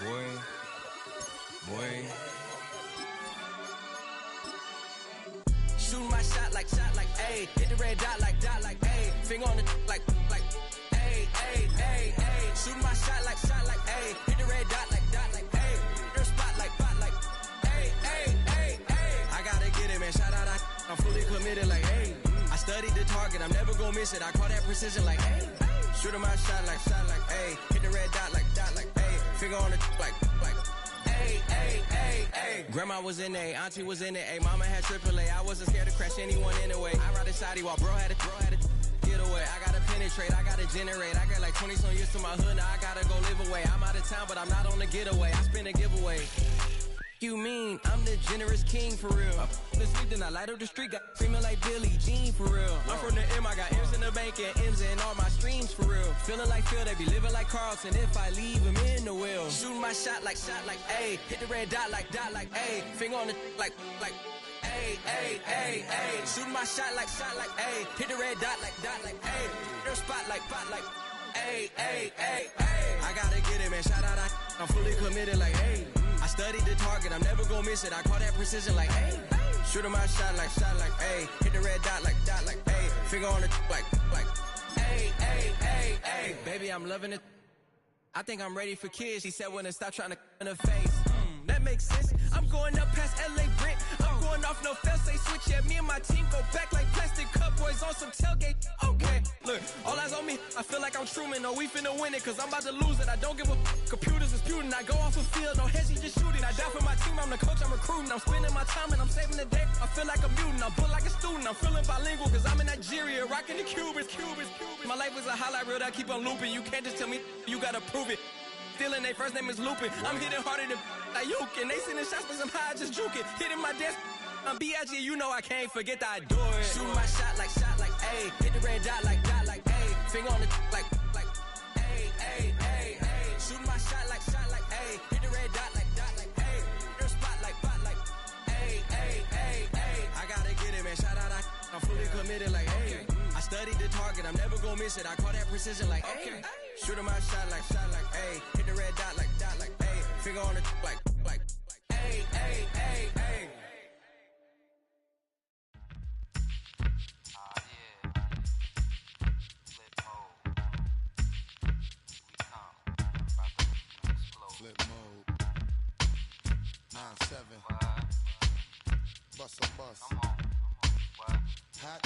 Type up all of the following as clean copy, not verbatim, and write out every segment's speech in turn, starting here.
boy. Shooting my shot like, ayy. Hit the red dot like, ayy. Finger on the like, ayy, ayy, ayy, ayy. Shooting my shot like, ayy. Hit the red dot like, ayy. Your spot like, ayy, ayy, ayy, ayy. I gotta get it, man. Shout out, I'm fully committed like, ayy. I studied the target, I'm never gonna miss it. I call that precision like, ayy. Shooting my shot like, ayy. Hit the red dot like, ayy. Finger on the like, ayy, ayy, ayy, ayy. Grandma was in A, auntie was in it, ayy. Mama had AAA, I wasn't scared to crash anyone anyway. I ride a shoddy while bro had a get away. I gotta penetrate, I gotta generate. I got like 20 some years to my hood, now I gotta go live away. I'm out of town, but I'm not on the getaway. I spin a giveaway. You mean I'm the generous king for real? I the sleep, then I light up the street, got screaming like Billie Jean for real. I'm from the M, I got M's in the bank and M's in all my streams for real. Feeling like Phil, they be living like Carlton if I leave him in the wheel. Shooting my shot like, ayy. Hit the red dot like, ayy. Finger on the like, ayy, ayy, ayy, ayy. Shooting my shot like, ayy. Hit the red dot like, ayy. Your spot like, ayy, ayy, ayy, ayy. I gotta get it, man. Shout out, I'm fully committed like, ayy. I studied the target, I'm never gonna miss it. I call that precision like, ayy. Shooting my shot like, ayy. Hit the red dot like, ayy. Finger on the like, ayy, ayy, ayy, ayy. Baby, I'm loving it. I think I'm ready for kids. She said when to stop trying to in her face. That makes sense. I'm going up past LA Brent. I'm going off no fail, say switch. Yeah, me and my team go back like plastic cup boys on some tailgate. Okay, look, all eyes on me. I feel like I'm Truman. No, we finna win it, cause I'm about to lose it. I don't give a computers is putin'. I go off a field, no heads, just shooting. I die for my team, I'm the coach, I'm recruiting. I'm spending my time and I'm saving the day. I feel like a mutant, I'm built like a student. I'm feeling bilingual, cause I'm in Nigeria, rocking the Cubans. My life is a highlight reel that I keep on looping. You can't just tell me, you gotta prove it. Stealing, they first name is Lupin. I'm hitting harder than like Yukin. They sending shots, but somehow I just juke it. Hitting my desk, I'm B.I.G. You know I can't forget that I do it. Shooting my shot like, ayy. Hit the red dot like, ayy. Finger on the like, ayy, ayy, ayy, ayy. Shooting my shot like, ayy. Hit the red dot like, ayy. Your spot like, ayy, ayy, ayy, ayy. I gotta get it, man. Shout out, I'm fully committed like, ayy. I studied the target, I'm never gonna miss it. I call that precision like, ayy. Shooting my shot like, ayy. Hit the red dot like, ayy. Finger on the like, ayy, ayy, ayy, ayy. Flip mode. 9-7. Bust a bus. Hot.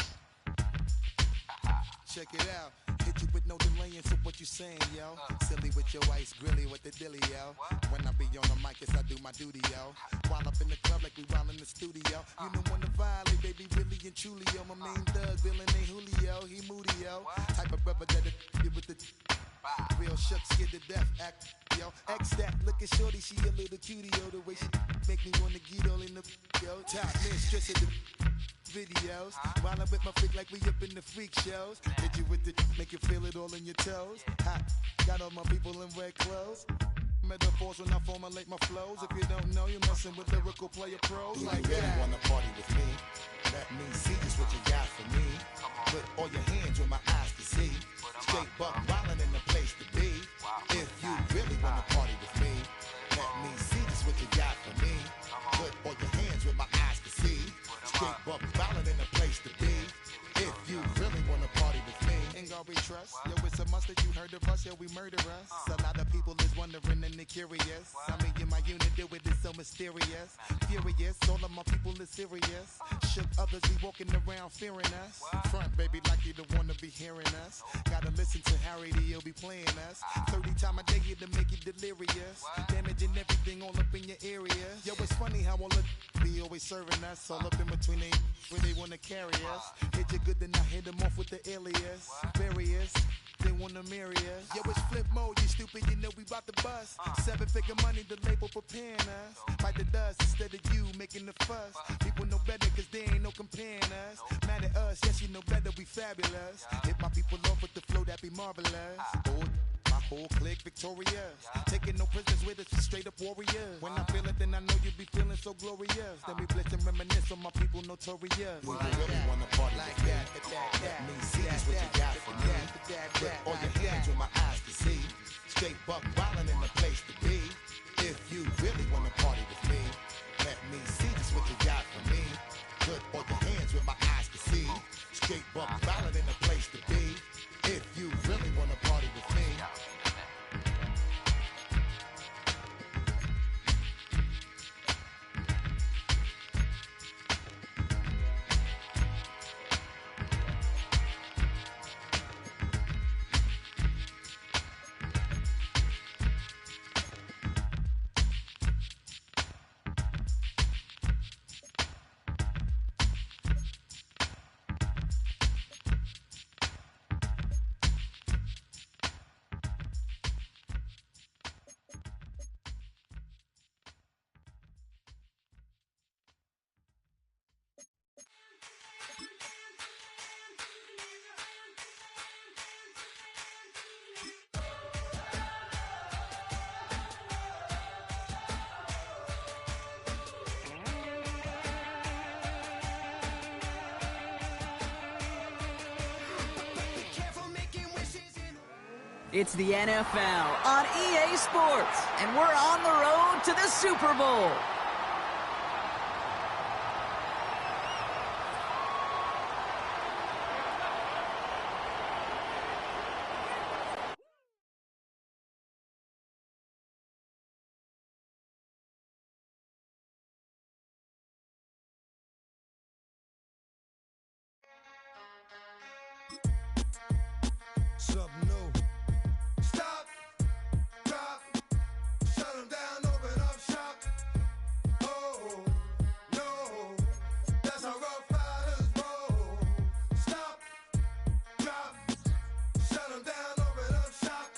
Check it out. Hit you with no delaying, so what you saying, yo? Silly with your ice, grilly with the dilly, yo. When I be on the mic, yes, I do my duty, yo. While up in the club like we while in the studio. You know when the violate, baby, really and truly, yo. My main thug, villain ain't Julio, he moody, yo. Type of brother that'll get with the real shook, scared to death, act, yo. X that, look at shorty, she a little cutie, yo. The way she make me wanna get all in the, yo. Top mistress of the videos. While I'm with my freak like we up in the freak shows. Hit you with the make you feel it all in your toes. Hot, got all my people in red clothes. Metaphors when I formulate my flows. If you don't know, you're messing with lyrical player pros. Like you really wanna party with me? Let me see just what you got for me. Put all your hands with my eyes to see. Straight buck wildin' in the place to be. If you really wanna party with me, let me see just what you got for me. Put all your hands with my eyes to see. Straight buck wildin' in the place to be. If you really wanna party with me, ain't gonna be trust. Yo, it's a must that you heard of us, yo, we murder us. A lot of people is wondering and they curious. I mean, in my unit, do it is so mysterious. Furious, all of my people is serious. Shook others be walking around fearing us. Front, baby, like you don't wanna be hearing us. Gotta listen to Harry, he'll be playing us. 30 times a day to make you delirious. Damaging everything all up in your area. Yo, it's funny how all the be always serving us. All up in between they where they wanna carry us. Hit you good, then I hit them off with the alias. Various, they wanna marry us. Yo, it's flip mode, you stupid, you know we bout to bust. 7-figure money, the label preparing us. Bite the dust instead of you making the fuss. People know better cause they ain't no comparing us. Mad at us, yes, you know better, we fabulous. Hit my people off with the flow, that be marvelous. My whole clique victorious. Taking no prisoners with us, straight up warriors. When I feel it, then I know you be feeling so glorious. Then we blitz and reminisce on my people notorious. You really wanna party like that? Let me see just what you got for me. Put all your hands with my eyes to see. Straight buck wildin' in the place to be. If you really wanna party with me, let me see just what you got for me. Put both your hands where my eyes can see. Straight buck violent in the place to be. If you really wanna party with me. It's the NFL on EA Sports, and we're on the road to the Super Bowl. Something new. Stop, drop, shut 'em down, open up shop. Oh, no, that's how Rough Riders roll. Stop, drop, shut 'em down, open up shop.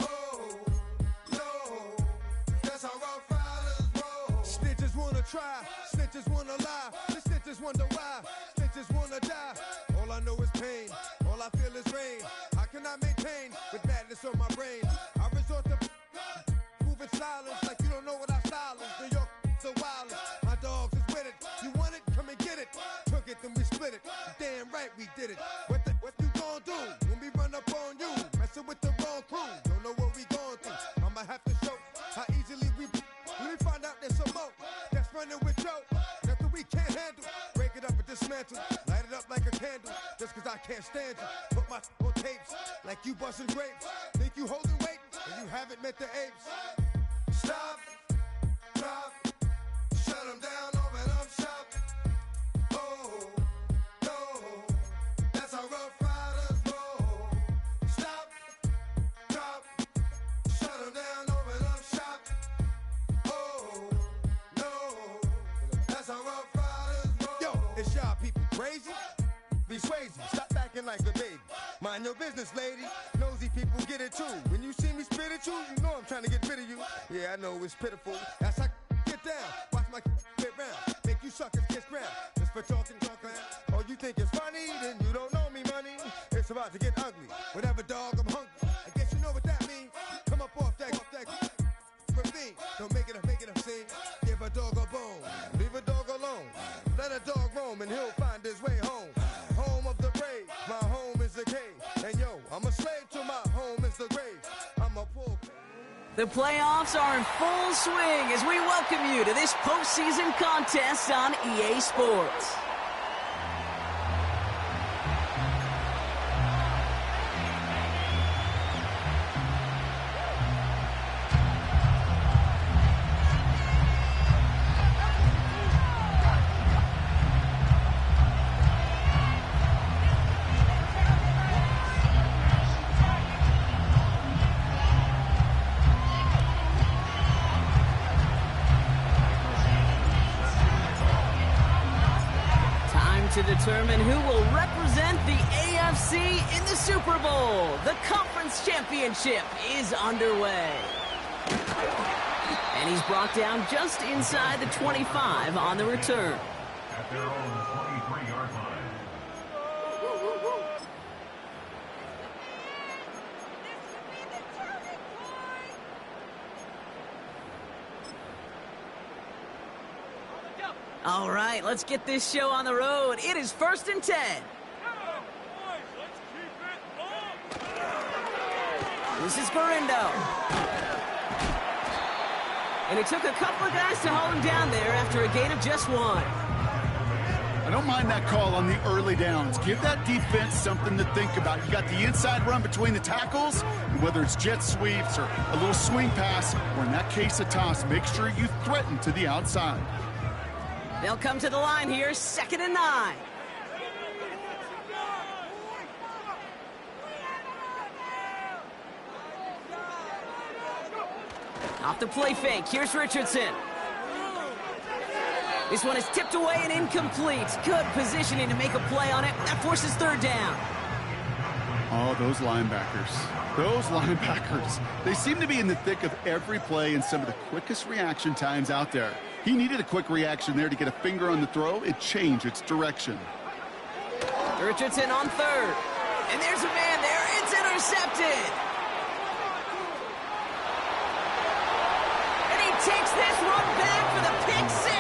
Oh, no, that's how Rough Riders roll. Snitches wanna try, snitches wanna lie, the snitches wonder why, snitches wanna die. All I know is pain, all I feel is rain. How can I maintain with madness on my brain? I resort to moving silence like you don't know what our style is. New York, so wild. My dogs is with it. You want it? Come and get it. Took it, then we split it. Damn right we did it. What you gon' do when we run up on you? Messing with the wrong crew. Don't know what we going through. I'ma have to show how easily we. Let me find out there's some more that's running with Joe. Nothing we can't handle. Break it up and dismantle. Light it up like a candle. Just cause I can't stand you. Put my on tapes like you busting grapes. Think you holding weight and you haven't met the apes. Stop, drop, shut 'em down, open up shop. Oh, no, that's how Rough Riders roll. Stop, drop, shut 'em down, open up shop. Oh, no, that's how Rough Riders roll. Yo, it's y'all people crazy? Be Swayze, stop acting like a baby. Mind your business, lady. Nosy people get it too. When you see me spit at you, you know I'm trying to get rid of you. Yeah, I know it's pitiful. That's how get down. Watch my get round. Make you suckers kiss ground. Just for talking junk around. Oh, you think it's funny? Then you don't know me, money. It's about to get ugly. Whatever, dog, I'm hungry. I guess you know what that means. Come up off that ravine. Don't make it a scene. Give a dog a bone. Leave a dog alone. Let a dog roam and he'll find his way home. Home of the brave. My home is the cave. And yo, I'm a slave to my home is the grave. I'm a poor. The playoffs are in full swing as we welcome you to this postseason contest on EA Sports. To determine who will represent the AFC in the Super Bowl. The conference championship is underway. And he's brought down just inside the 25 on the return. At their own 23-yard line. All right, let's get this show on the road. It is 1st and 10. This is Garindo. And it took a couple of guys to hold him down there after a gain of just 1. I don't mind that call on the early downs. Give that defense something to think about. You got the inside run between the tackles, and whether it's jet sweeps or a little swing pass, or in that case a toss, make sure you threaten to the outside. They'll come to the line here, 2nd and 9. Off the play fake, here's Richardson. This one is tipped away and incomplete. Good positioning to make a play on it. That forces 3rd down. Oh, those linebackers. Those linebackers. They seem to be in the thick of every play and some of the quickest reaction times out there. He needed a quick reaction there to get a finger on the throw and change its direction. Richardson on 3rd. And there's a man there. It's intercepted. And he takes this one back for the pick 6.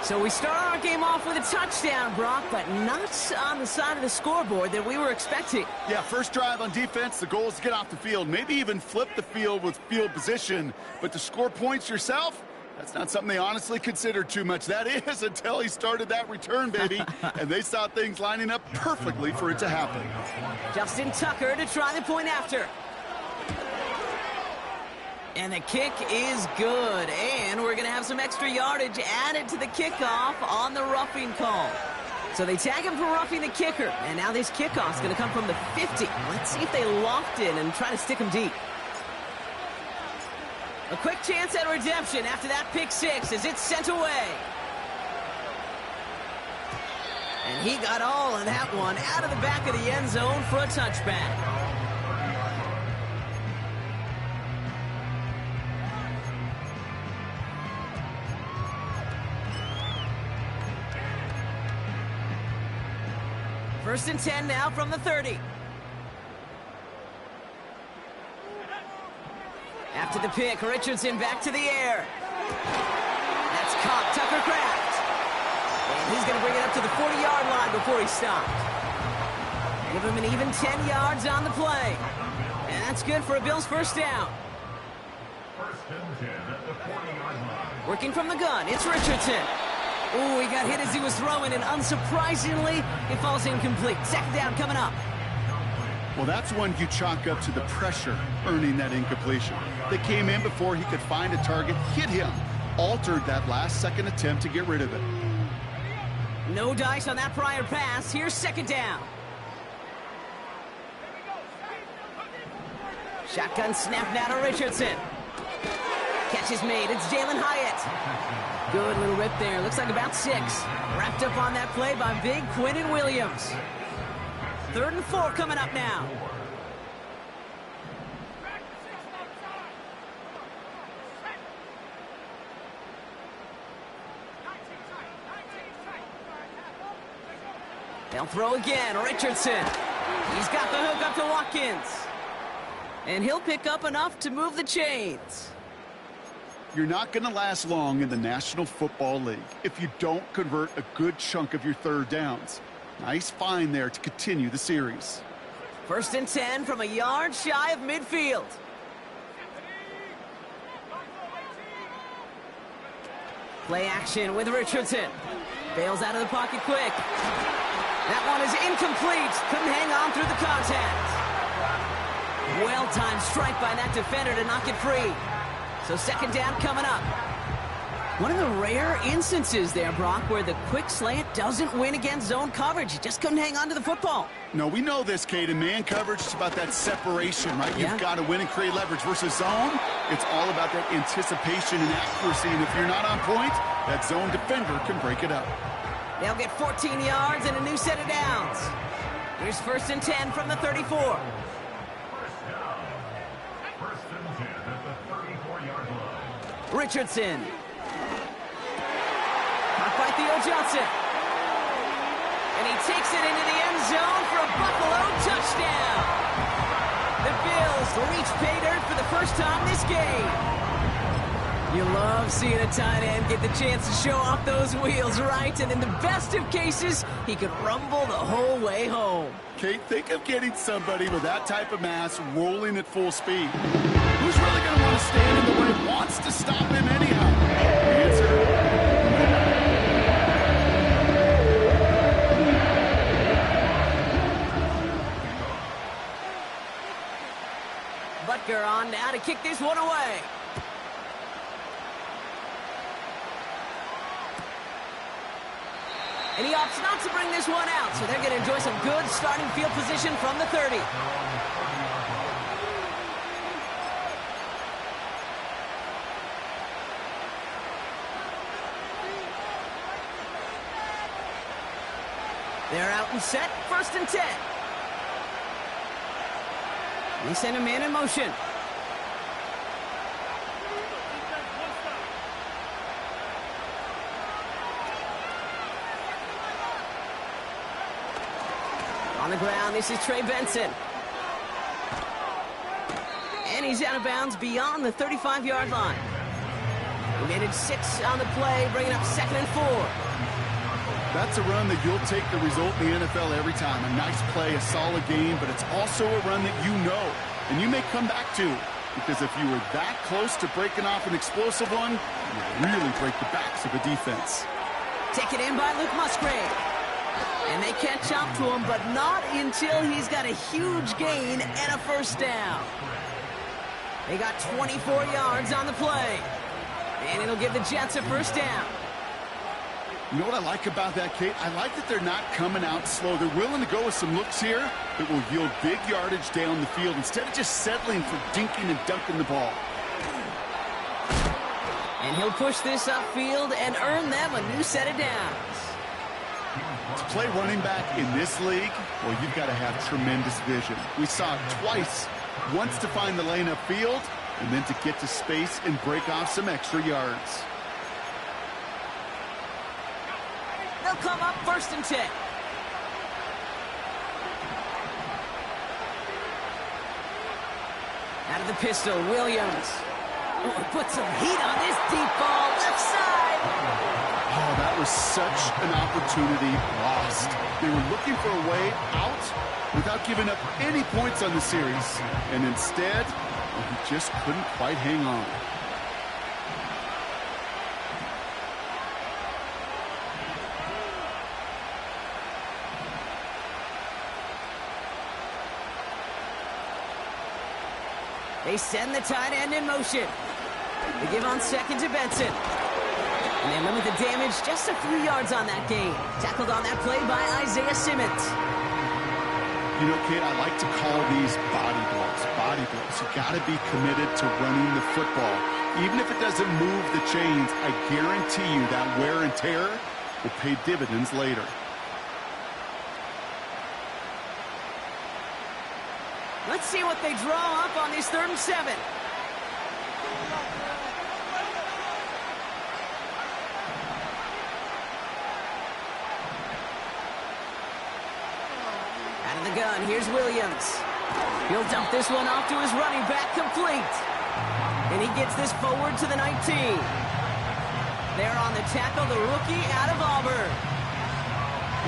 So we start our game off with a touchdown, Brock, but not on the side of the scoreboard that we were expecting. Yeah, first drive on defense, the goal is to get off the field, maybe even flip the field with field position. But to score points yourself, that's not something they honestly consider too much. That is until he started that return, baby. And they saw things lining up perfectly for it to happen. Justin Tucker to try the point after. And the kick is good. And we're going to have some extra yardage added to the kickoff on the roughing call. So they tag him for roughing the kicker. And now this kickoff is going to come from the 50. Let's see if they loft in and try to stick him deep. A quick chance at redemption after that pick 6 as it's sent away. And he got all of that one out of the back of the end zone for a touchback. First and 10 now from the 30. After the pick, Richardson back to the air. That's caught, Tucker Kraft. And he's going to bring it up to the 40-yard line before he stopped. Give him an even 10 yards on the play. And that's good for a Bills first down. First and 10 at the 40-yard line. Working from the gun, it's Richardson. Ooh, he got hit as he was throwing, and unsurprisingly, it falls incomplete. 2nd down coming up. Well, that's one you chalk up to the pressure earning that incompletion. They came in before he could find a target, hit him, altered that last-second attempt to get rid of it. No dice on that prior pass. Here's 2nd down. Shotgun snap now to Richardson. Catch is made. It's Jalen Hyatt. Good little rip there. Looks like about 6. Wrapped up on that play by big Quinnen Williams. 3rd and 4 coming up now. They'll throw again. Richardson. He's got the hook up to Watkins. And he'll pick up enough to move the chains. You're not going to last long in the National Football League if you don't convert a good chunk of your 3rd downs. Nice find there to continue the series. First and 10 from a yard shy of midfield. Play action with Richardson. Bails out of the pocket quick. That one is incomplete. Couldn't hang on through the contact. Well-timed strike by that defender to knock it free. So 2nd down coming up. One of the rare instances there, Brock, where the quick slant doesn't win against zone coverage. You just couldn't hang on to the football. No, we know this, Kate. In man coverage, it's about that separation, right? Yeah. You've got to win and create leverage versus zone. It's all about that anticipation and accuracy. And if you're not on point, that zone defender can break it up. They'll get 14 yards and a new set of downs. Here's 1st and 10 from the 34. Richardson. Caught by Theo Johnson. And he takes it into the end zone for a Buffalo touchdown. The Bills reach pay dirt for the first time this game. You love seeing a tight end get the chance to show off those wheels, right? And in the best of cases, he could rumble the whole way home. Kate, think of getting somebody with that type of mass rolling at full speed. Who's really going to want to stand in the way, wants to stop him anyhow? The answer... Butker on now to kick this one away. And he opts not to bring this one out, so they're going to enjoy some good starting field position from the 30. They're out and set, 1st and 10. They send a man in motion. On the ground, this is Trey Benson. And he's out of bounds beyond the 35-yard line. He managed 6 on the play, bringing up 2nd and 4. That's a run that you'll take the result in the NFL every time. A nice play, a solid game, but it's also a run that you know and you may come back to. Because if you were that close to breaking off an explosive one, you would really break the backs of a defense. Taken in by Luke Musgrave. And they catch up to him, but not until he's got a huge gain and a 1st down. They got 24 yards on the play. And it'll give the Jets a 1st down. You know what I like about that, Kate? I like that they're not coming out slow. They're willing to go with some looks here that will yield big yardage down the field instead of just settling for dinking and dunking the ball. And he'll push this upfield and earn them a new set of downs. To play running back in this league, well, you've got to have tremendous vision. We saw it twice. Once to find the lane upfield, and then to get to space and break off some extra yards. They'll come up 1st and 10. Out of the pistol, Williams. Oh, put some heat on this deep ball, left side. Oh, that was such an opportunity lost. They were looking for a way out without giving up any points on the series. And instead, well, he just couldn't quite hang on. They send the tight end in motion. They give on 2nd to Benson. And they limit the damage just a few yards on that gain. Tackled on that play by Isaiah Simmons. You know, Kate, I like to call these body blows. Body blows. You got to be committed to running the football. Even if it doesn't move the chains, I guarantee you that wear and tear will pay dividends later. Let's see what they draw up on this 3rd and 7. Out of the gun, here's Williams. He'll dump this one off to his running back, complete. And he gets this forward to the 19. There on the tackle, the rookie out of Auburn.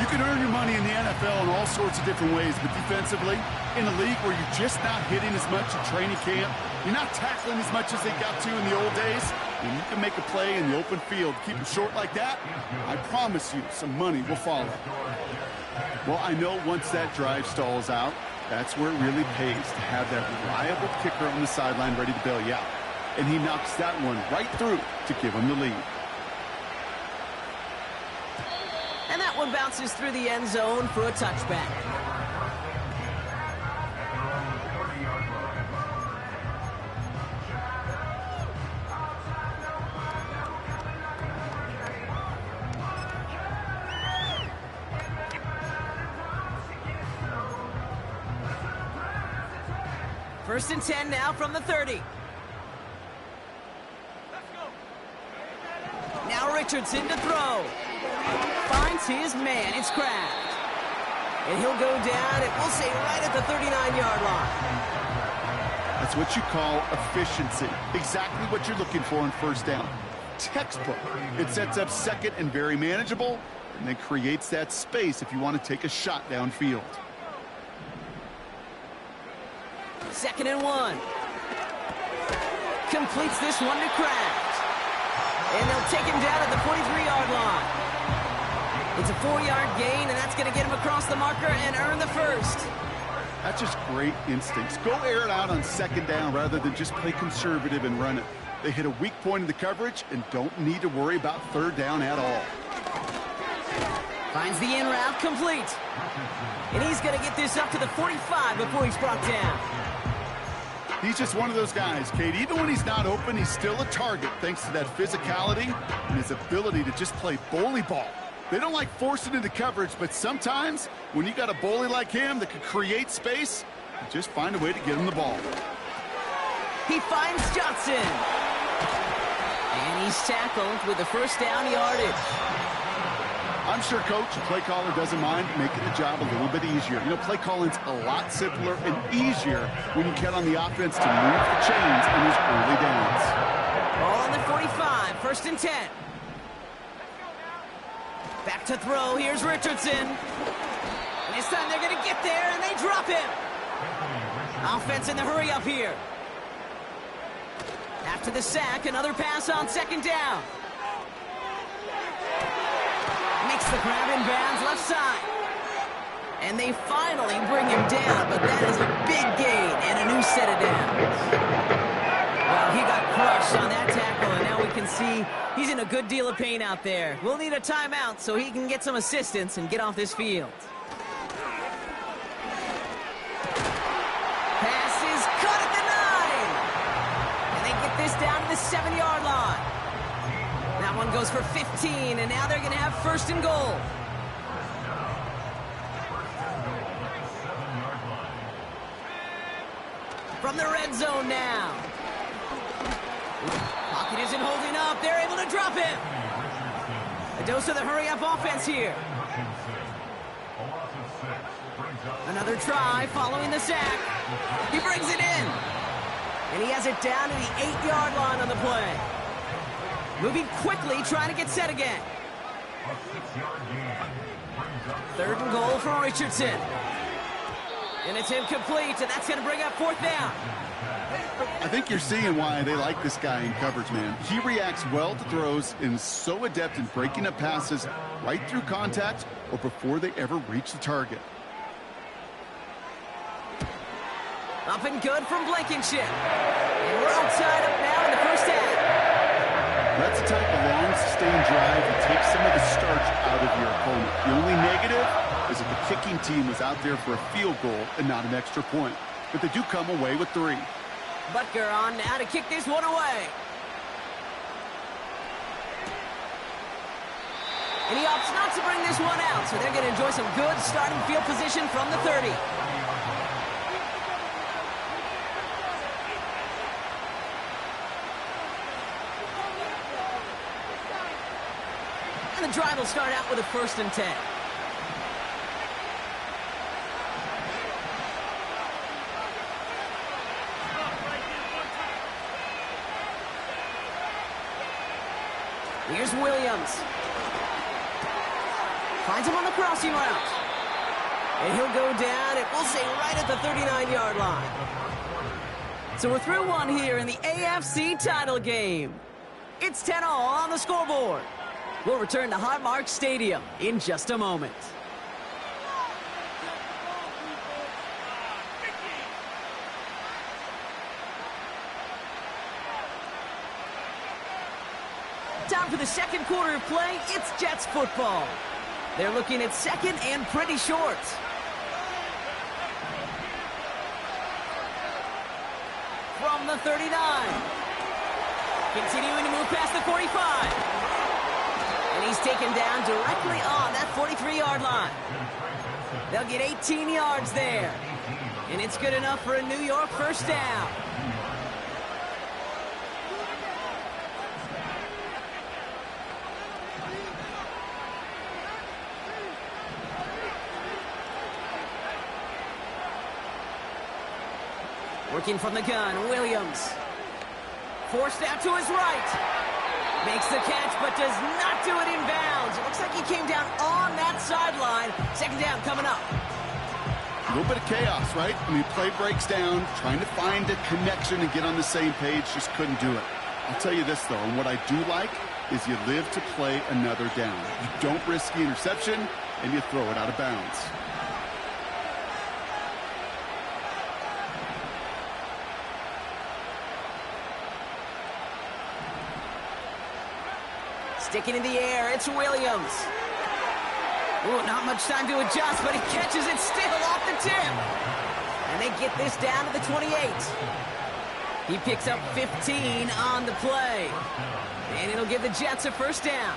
You can earn your money in the NFL in all sorts of different ways, but defensively, in a league where you're just not hitting as much at training camp, you're not tackling as much as they got to in the old days, and you can make a play in the open field, keep it short like that, I promise you some money will follow. Well, I know once that drive stalls out, that's where it really pays to have that reliable kicker on the sideline ready to bail you out. And he knocks that one right through to give him the lead. And that one bounces through the end zone for a touchback. First and 10 now from the 30. Now Richardson to throw. Finds his man. It's Kraft. And he'll go down, and we'll say right at the 39-yard line. That's It's what you call efficiency. Exactly what you're looking for on first down. Textbook. It sets up second and very manageable, and then creates that space if you want to take a shot downfield. 2nd and 1. Completes this one to Kraft. And they'll take him down at the 43-yard line. It's a 4-yard gain, and that's going to get him across the marker and earn the first. That's just great instincts. Go air it out on 2nd down rather than just play conservative and run it. They hit a weak point in the coverage and don't need to worry about 3rd down at all. Finds the in route complete. And he's going to get this up to the 45 before he's brought down. He's just one of those guys, Kate. Even when he's not open, he's still a target thanks to that physicality and his ability to just play bully ball. They don't like forcing into coverage, but sometimes when you got a bully like him that can create space, you just find a way to get him the ball. He finds Johnson. And he's tackled with the first down yardage. I'm sure coach and play caller doesn't mind making the job a little bit easier. You know, play calling's a lot simpler and easier when you count on the offense to move the chains in his early downs. Ball on the 45, 1st and 10. Back to throw, here's Richardson. And this time they're going to get there, and they drop him. Offense in the hurry up here. After the sack, another pass on 2nd down. Makes the grab in bounds left side. And they finally bring him down, but that is a big gain and a new set of downs. Well, he got crushed on that tackle, and now we can see he's in a good deal of pain out there. We'll need a timeout so he can get some assistance and get off this field. Pass is caught at the 9. And they get this down to the 7-yard line. That one goes for 15, and now they're going to have 1st and goal. From the red zone now. Pocket isn't holding up. They're able to drop him. A dose of the hurry-up offense here. Another try following the sack. He brings it in. And he has it down to the 8-yard line on the play. Moving quickly, trying to get set again. 3rd and goal for Richardson. And it's incomplete, and that's going to bring up 4th down. I think you're seeing why they like this guy in coverage, man. He reacts well to throws and is so adept in breaking up passes right through contact or before they ever reach the target. Up and good from Blankenship. And we're outside up now in the first half. That's the type of long, sustained drive that takes some of the starch out of your opponent. The only negative is that the kicking team was out there for a field goal and not an extra point. But they do come away with 3. Butker on now to kick this one away. And he opts not to bring this one out, so they're going to enjoy some good starting field position from the 30. And the drive will start out with a 1st and 10. Here's Williams. Finds him on the crossing route. And he'll go down, and we'll say right at the 39-yard line. So we're through one here in the AFC title game. It's 10-all on the scoreboard. We'll return to Highmark Stadium in just a moment. Time for the second quarter of play. It's Jets football. They're looking at 2nd and pretty short. From the 39. Continuing to move past the 45. And he's taken down directly on that 43-yard line. They'll get 18 yards there. And it's good enough for a New York first down. Working from the gun, Williams. Forced out to his right. Makes the catch, but does not do it in bounds. It looks like he came down on that sideline. Second down coming up. A little bit of chaos, right? I mean, play breaks down, trying to find a connection and get on the same page, just couldn't do it. I'll tell you this, though, and what I do like is you live to play another down. You don't risk the interception, and you throw it out of bounds. Sticking in the air, it's Williams. Ooh, not much time to adjust, but he catches it still off the tip. And they get this down to the 28. He picks up 15 on the play. And it'll give the Jets a first down.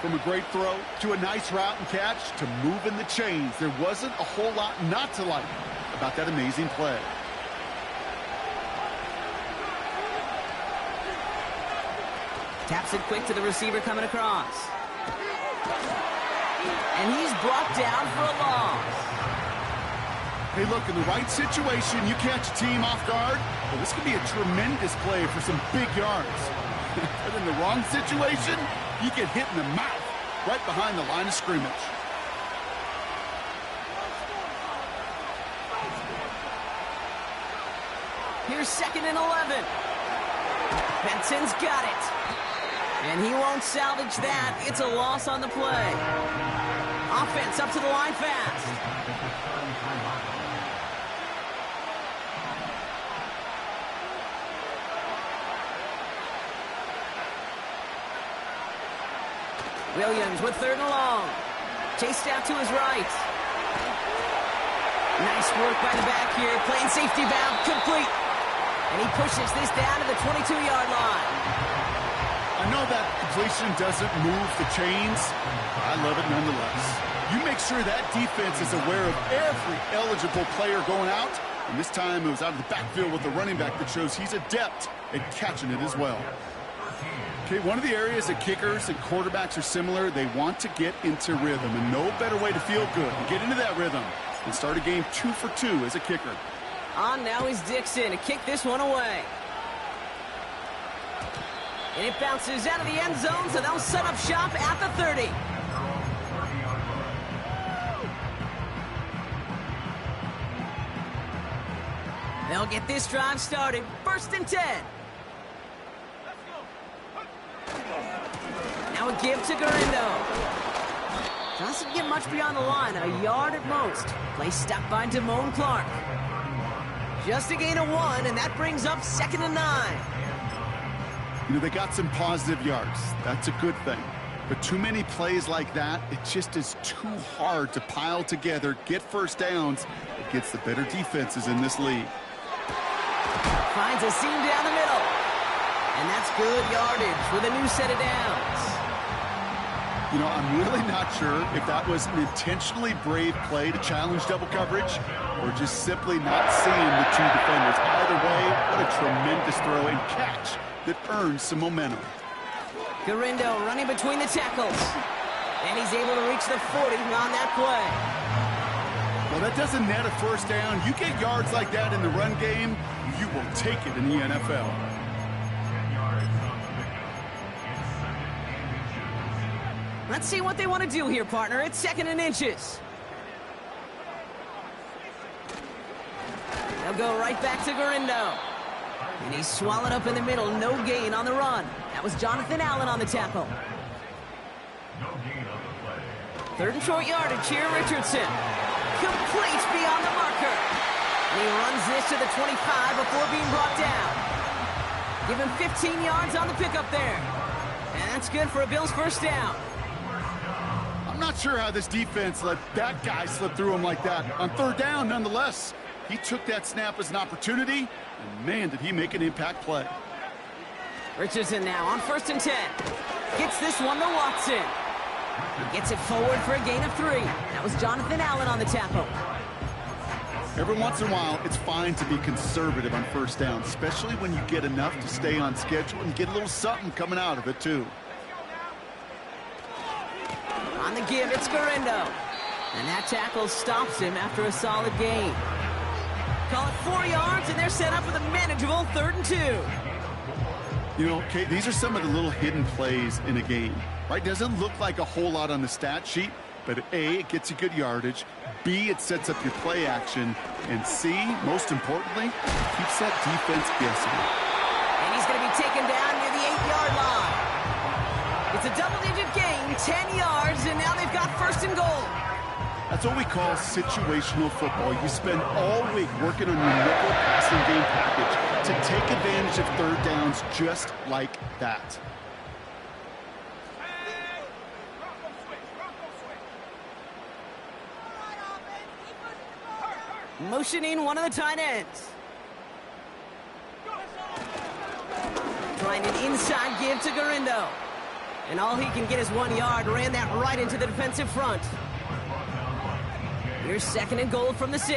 From a great throw to a nice route and catch to moving the chains, there wasn't a whole lot not to like about that amazing play. Taps it quick to the receiver coming across. And he's brought down for a loss. Hey, look, in the right situation, you catch a team off guard. Well, this could be a tremendous play for some big yards. But in the wrong situation, you get hit in the mouth right behind the line of scrimmage. Here's 2nd and 11. Benson's got it. And he won't salvage that. It's a loss on the play. Offense up to the line fast. Williams with 3rd and long. Chased out to his right. Nice work by the back here. Playing safety valve complete. And he pushes this down to the 22-yard line. I know that completion doesn't move the chains. I love it nonetheless. You make sure that defense is aware of every eligible player going out. And this time it was out of the backfield with the running back that shows he's adept at catching it as well. Okay, one of the areas that kickers and quarterbacks are similar, they want to get into rhythm. And no better way to feel good and get into that rhythm and start a game 2 for 2 as a kicker. On now is Dixon to kick this one away. And it bounces out of the end zone, so they'll set up shop at the 30. They'll get this drive started. 1st and 10. Now a give to Garindo. Doesn't get much beyond the line, a yard at most. Play stopped by Damone Clark. Just a gain of 1, and that brings up 2nd and 9. You know, they got some positive yards. That's a good thing. But too many plays like that, it just is too hard to pile together, get first downs against the better defenses in this league. Finds a seam down the middle. And that's good yardage with a new set of downs. You know, I'm really not sure if that was an intentionally brave play to challenge double coverage or just simply not seeing the two defenders. Either way, what a tremendous throw and catch that earns some momentum. Garindo running between the tackles. And he's able to reach the 40 on that play. Well, that doesn't net a first down. You get yards like that in the run game, you will take it in the NFL. Let's see what they want to do here, partner. It's 2nd and inches. They'll go right back to Garindo. And he's swallowed up in the middle. No gain on the run. That was Jonathan Allen on the tackle. 3rd and short yardage here, Richardson. Complete beyond the marker. And he runs this to the 25 before being brought down. Give him 15 yards on the pickup there. And that's good for a Bills first down. I'm not sure how this defense let that guy slip through him like that. On 3rd down, nonetheless, he took that snap as an opportunity, and man, did he make an impact play. Richardson now on 1st and 10. Gets this one to Watson. He gets it forward for a gain of 3. That was Jonathan Allen on the tackle. Every once in a while, it's fine to be conservative on 1st down, especially when you get enough to stay on schedule and get a little something coming out of it, too. On the give, it's Garindo. And that tackle stops him after a solid gain. Call it 4 yards, and they're set up with a manageable 3rd and 2. You know, Kate, these are some of the little hidden plays in a game, right? Doesn't look like a whole lot on the stat sheet, but A, it gets you good yardage, B, it sets up your play action, and C, most importantly, keeps that defense guessing. And he's going to be taken down near the 8-yard line. It's a double-digit gain, 10 yards, and now they've got 1st and goal. That's what we call situational football. You spend all week working on your nickel passing game package to take advantage of 3rd downs just like that. Motioning one of the tight ends. Trying an inside give to Garindo. And all he can get is 1 yard. Ran that right into the defensive front. Here's 2nd and goal from the 6.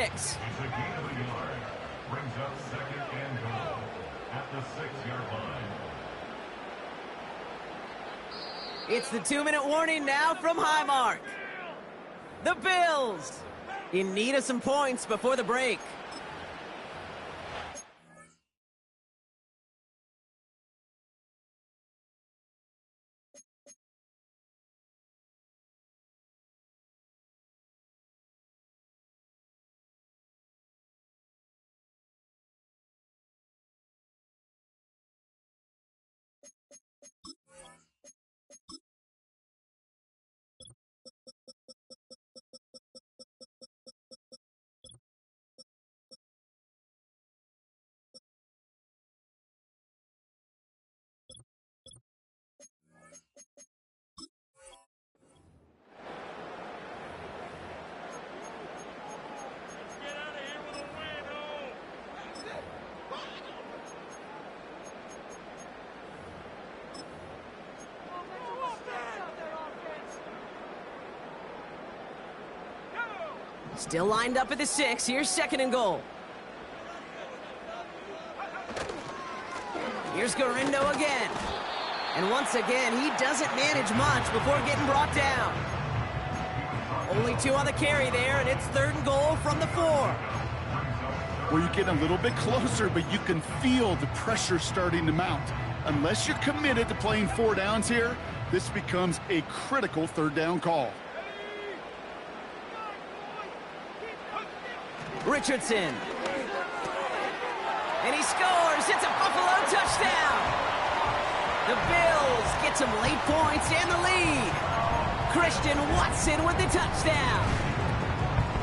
Brings up 2nd and goal at the 6-yard line. It's the 2-minute warning now from Highmark. The Bills in need of some points before the break. Still lined up at the 6. Here's 2nd and goal. Here's Garindo again. And once again, he doesn't manage much before getting brought down. Only 2 on the carry there, and it's 3rd and goal from the 4. Well, you get a little bit closer, but you can feel the pressure starting to mount. Unless you're committed to playing 4 downs here, this becomes a critical 3rd down call. Richardson. And he scores. It's a Buffalo touchdown. The Bills get some late points and the lead. Christian Watson with the touchdown.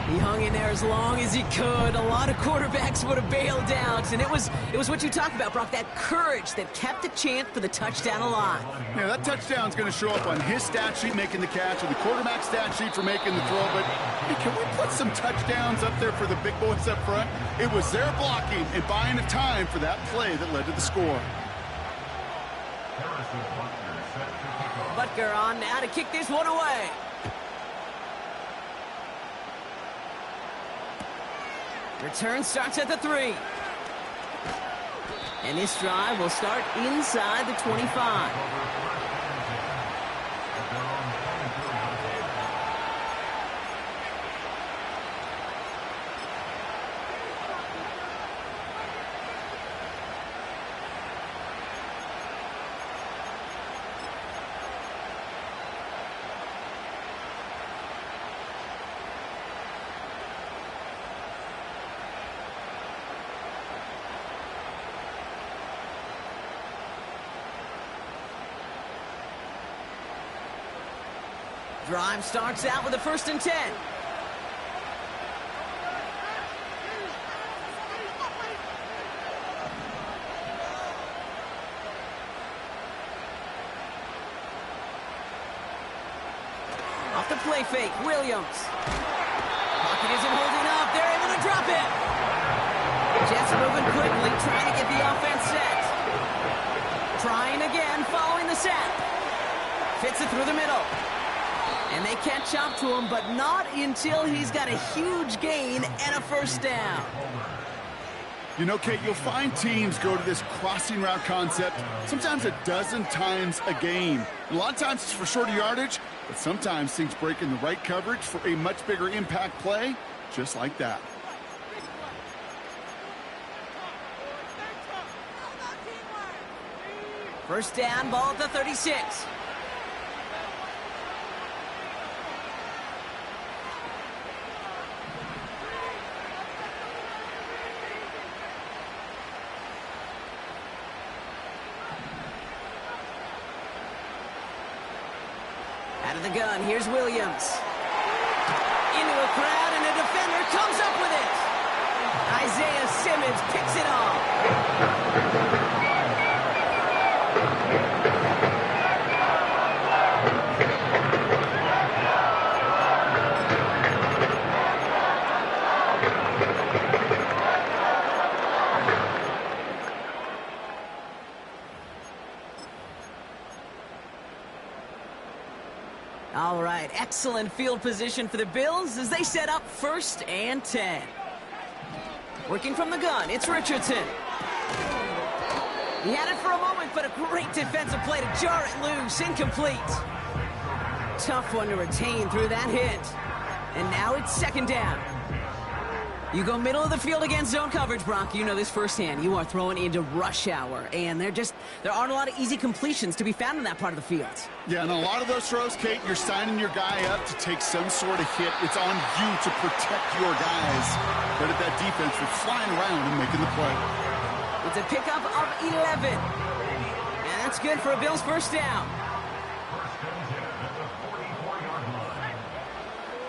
He hung in there as long as he could. A lot of quarterbacks would have bailed out. And it was what you talked about, Brock, that courage that kept the chance for the touchdown alive. Yeah, that touchdown's going to show up on his stat sheet making the catch, or the quarterback's stat sheet for making the throw. But hey, can we put some touchdowns up there for the big boys up front? It was their blocking and buying of time for that play that led to the score. Butker on now to kick this one away. Return starts at the 3. And this drive will start inside the 25. Drive starts out with a 1st and 10. Off the play fake, Williams. Pocket isn't holding up. They're able to drop it. Jets moving quickly, trying to get the offense set. Trying again, following the sack. Fits it through the middle. And they catch up to him, but not until he's got a huge gain and a 1st down. You know, Kate, you'll find teams go to this crossing route concept sometimes a dozen times a game. A lot of times it's for shorter yardage, but sometimes things break in the right coverage for a much bigger impact play, just like that. First down, ball at the 36. Out of the gun, here's Williams. Into a crowd, and a defender comes up with it. Isaiah Simmons picks it off. All right, excellent field position for the Bills as they set up 1st and 10. Working from the gun, it's Richardson. He had it for a moment, but a great defensive play to jar it loose, incomplete. Tough one to retain through that hit. And now it's 2nd down. You go middle of the field against zone coverage, Brock. You know this firsthand. You are throwing into rush hour, and there aren't a lot of easy completions to be found in that part of the field. Yeah, and a lot of those throws, Kate, you're signing your guy up to take some sort of hit. It's on you to protect your guys. But at that defense for flying around and making the play. It's a pickup of 11. And that's good for a Bills 1st down.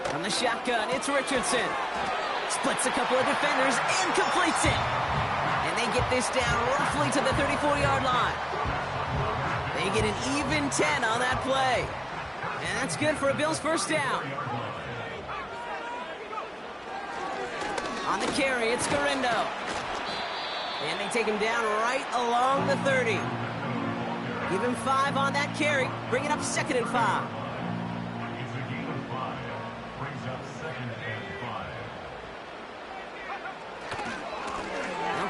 From the shotgun, it's Richardson. Splits a couple of defenders and completes it. And they get this down roughly to the 34-yard line. They get an even 10 on that play. And that's good for a Bills 1st down. On the carry, it's Garindo. And they take him down right along the 30. Give him 5 on that carry. Bring it up 2nd and 5.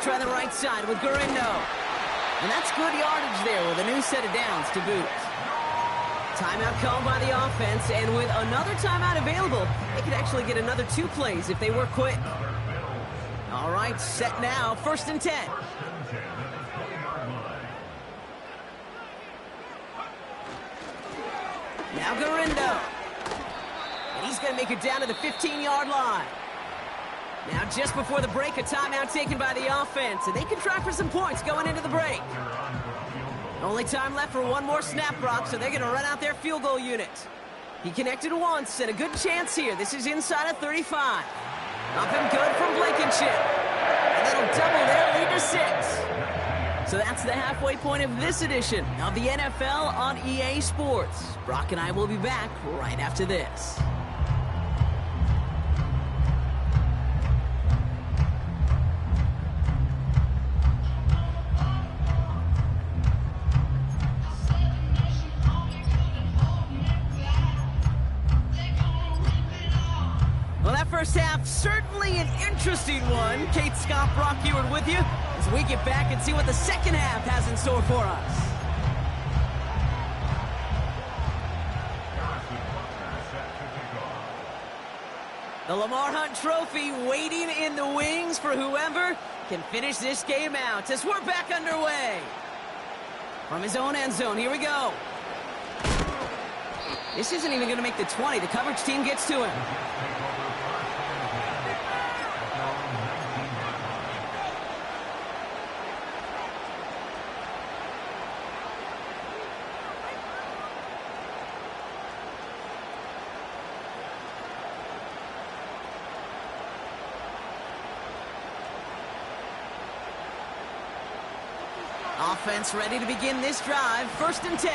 Try the right side with Garindo. And that's good yardage there with a new set of downs to boot. Timeout called by the offense, and with another timeout available, they could actually get another 2 plays if they work quick. All right, set now, 1st and 10. Now Garindo. And he's going to make it down to the 15-yard line. Now, just before the break, a timeout taken by the offense, and they can try for some points going into the break. Only time left for one more snap, Brock, so they're going to run out their field goal unit. He connected once, and a good chance here. This is inside of 35. Up and good from Blankenship. And that'll double their lead to 6. So that's the halfway point of this edition of the NFL on EA Sports. Brock and I will be back right after this. First half, certainly an interesting one. Kate Scott, Brock Ewart with you as we get back and see what the second half has in store for us. The Lamar Hunt Trophy waiting in the wings for whoever can finish this game out as we're back underway. From his own end zone, here we go. This isn't even going to make the 20. The coverage team gets to him. Offense ready to begin this drive. 1st and 10.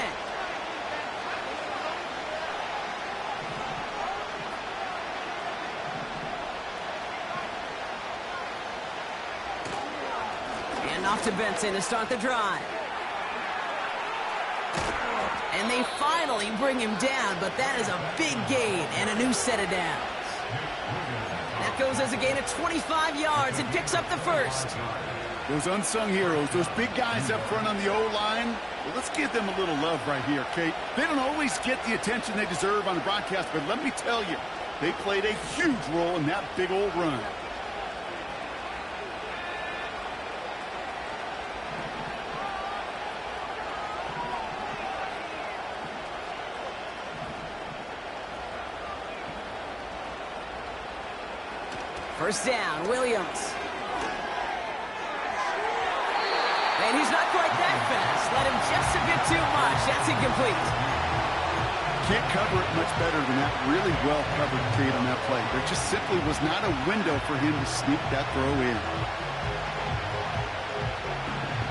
And off to Benson to start the drive. And they finally bring him down, but that is a big gain and a new set of downs. That goes as a gain of 25 yards and picks up the 1st. Those unsung heroes, those big guys up front on the O-line, well, let's give them a little love right here, Kate. They don't always get the attention they deserve on the broadcast, but let me tell you, they played a huge role in that big old run. First down, Williams. And he's not quite that fast. Let him just a bit too much. That's incomplete. Can't cover it much better than that. Really well covered, Kate, on that play. There just simply was not a window for him to sneak that throw in.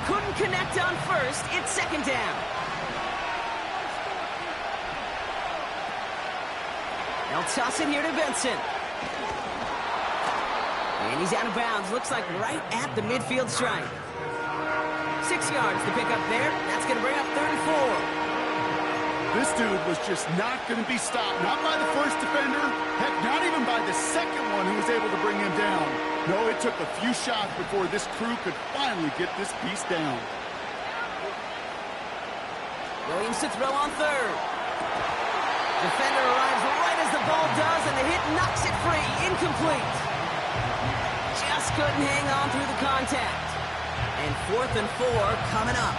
Couldn't connect on first. It's second down. They'll toss it here to Benson. And he's out of bounds. Looks like right at the midfield stripe. 6 yards to pick up there. That's going to bring up 3rd and 4. This dude was just not going to be stopped. Not by the first defender. Heck, not even by the second one who was able to bring him down. No, it took a few shots before this crew could finally get this piece down. Williams to throw on 3rd. Defender arrives right as the ball does, and the hit knocks it free. Incomplete. Just couldn't hang on through the contact. And 4th and 4 coming up.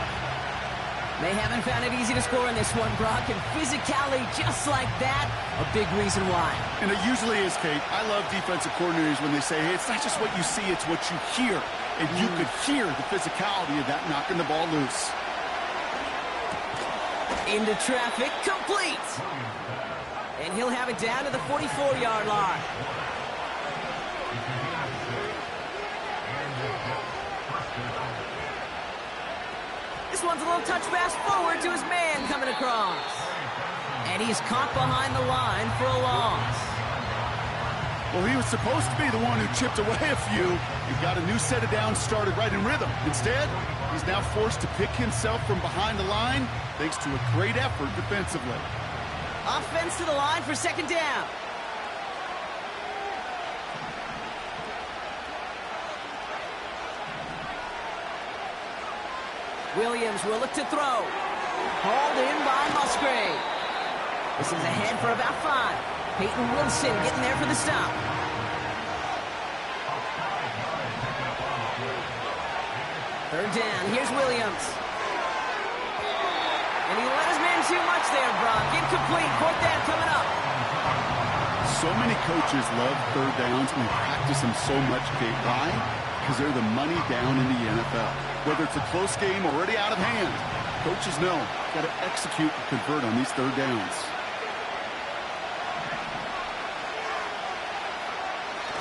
They haven't found it easy to score in this one, Brock, and physicality just like that, a big reason why. And it usually is, Kate. I love defensive coordinators when they say, hey, it's not just what you see, it's what you hear. And you could hear the physicality of that knocking the ball loose. Into traffic, complete. And he'll have it down to the 44-yard line. This one's a little touch pass forward to his man coming across. And he's caught behind the line for a loss. Well, he was supposed to be the one who chipped away a few. He got a new set of downs started right in rhythm. Instead, he's now forced to pick himself from behind the line thanks to a great effort defensively. Offense to the line for second down. Williams will look to throw. Hauled in by Musgrave. This is ahead for about 5. Peyton Wilson getting there for the stop. Third down. Here's Williams. And he let his man too much there, Brock. Incomplete. 4th down coming up. So many coaches love third downs and practice them so much, Kate. Why? Because they're the money down in the NFL. Whether it's a close game or already out of hand, coaches know got to execute and convert on these third downs.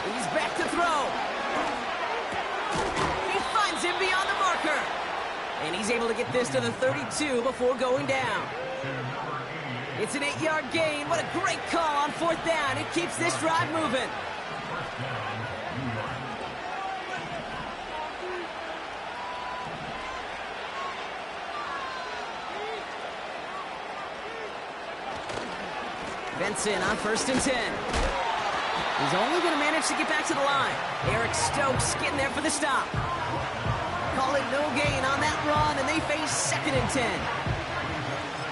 He's back to throw. He finds him beyond the marker. And he's able to get this to the 32 before going down. It's an 8-yard gain. What a great call on 4th down. It keeps this drive moving. Benson on 1st and 10. He's only going to manage to get back to the line. Eric Stokes getting there for the stop. Call it no gain on that run, and they face 2nd and 10.